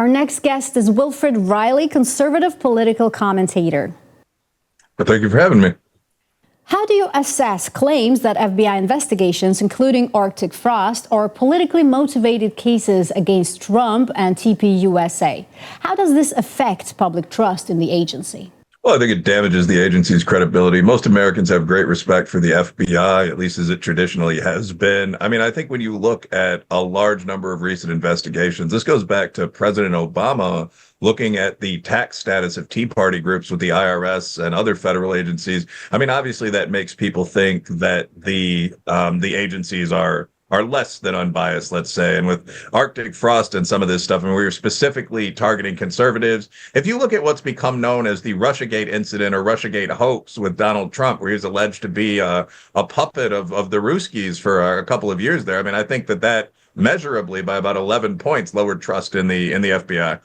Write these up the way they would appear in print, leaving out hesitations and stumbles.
Our next guest is Wilfred Reilly, conservative political commentator. Well, thank you for having me. How do you assess claims that FBI investigations, including Arctic Frost, are politically motivated cases against Trump and TPUSA? How does this affect public trust in the agency? Well, I think it damages the agency's credibility. Most Americans have great respect for the FBI, at least as it traditionally has been. I mean, I think when you look at a large number of recent investigations, this goes back to President Obama looking at the tax status of Tea Party groups with the IRS and other federal agencies. I mean, obviously that makes people think that the agencies are less than unbiased, let's say. And with Arctic Frost and some of this stuff, and we were specifically targeting conservatives. If you look at what's become known as the Russiagate incident or Russiagate hoax with Donald Trump, where he was alleged to be a puppet of the Ruskies for a couple of years there, I mean, I think that measurably by about 11 points lowered trust in the FBI.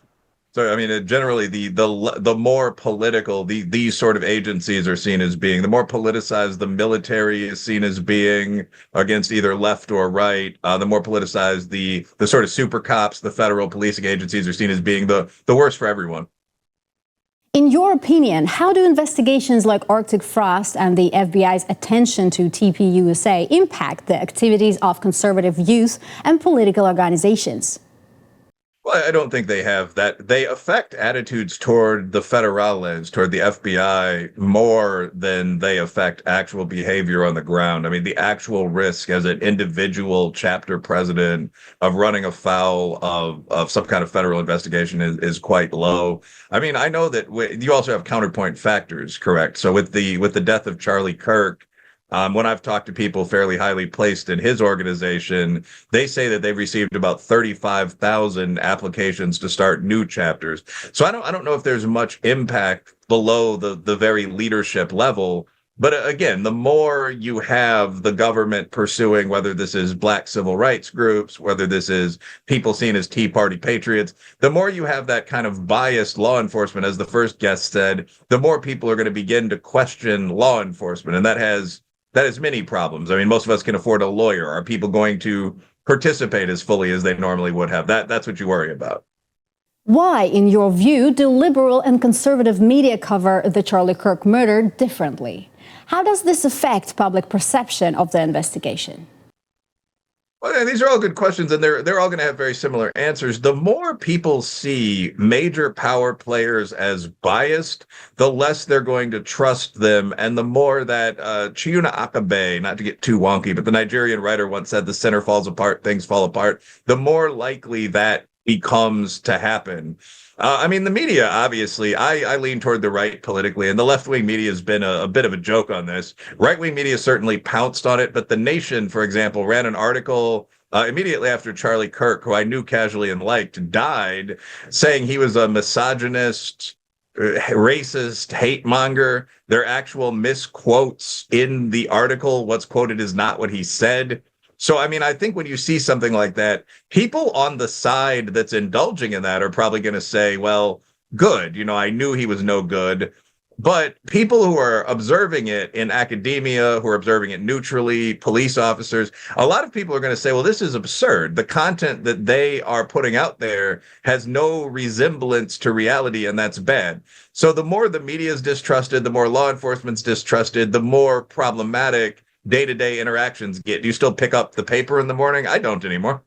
So, I mean, generally, the more political these sort of agencies are seen as being, the more politicized the military is seen as being against either left or right, the more politicized the sort of super cops, the federal policing agencies are seen as being the worst for everyone. In your opinion, how do investigations like Arctic Frost and the FBI's attention to TPUSA impact the activities of conservative youth and political organizations? Well, I don't think they have that. They affect attitudes toward the federales, toward the FBI, more than they affect actual behavior on the ground. I mean, the actual risk as an individual chapter president of running afoul of some kind of federal investigation is quite low. I mean, I know that you also have counterpoint factors, correct? So with the death of Charlie Kirk, when I've talked to people fairly highly placed in his organization, they say that they've received about 35,000 applications to start new chapters. So I don't know if there's much impact below the very leadership level. But again, the more you have the government pursuing, whether this is Black civil rights groups, whether this is people seen as Tea Party patriots, the more you have that kind of biased law enforcement, as the first guest said, the more people are going to begin to question law enforcement. And that has many problems. I mean, most of us can afford a lawyer. Are people going to participate as fully as they normally would have? That's what you worry about. Why, in your view, do liberal and conservative media cover the Charlie Kirk murder differently? How does this affect public perception of the investigation? Well, these are all good questions, and they're all going to have very similar answers. The more people see major power players as biased, the less they're going to trust them, and the more that Chiuna Akabe, not to get too wonky, but the Nigerian writer once said, "The center falls apart, things fall apart." The more likely that becomes to happen. I mean, the media, obviously, I lean toward the right politically, and the left-wing media has been a bit of a joke on this. Right-wing media certainly pounced on it, but The Nation, for example, ran an article immediately after Charlie Kirk, who I knew casually and liked, died, saying he was a misogynist, racist, hate monger. There are actual misquotes in the article. What's quoted is not what he said. So, I mean, I think when you see something like that, people on the side that's indulging in that are probably going to say, well, good, I knew he was no good. But people who are observing it in academia, who are observing it neutrally, police officers, a lot of people are going to say, well, this is absurd. The content that they are putting out there has no resemblance to reality, and that's bad. So the more the media is distrusted, the more law enforcement's distrusted, the more problematic day-to-day interactions get. Do you still pick up the paper in the morning? I don't anymore.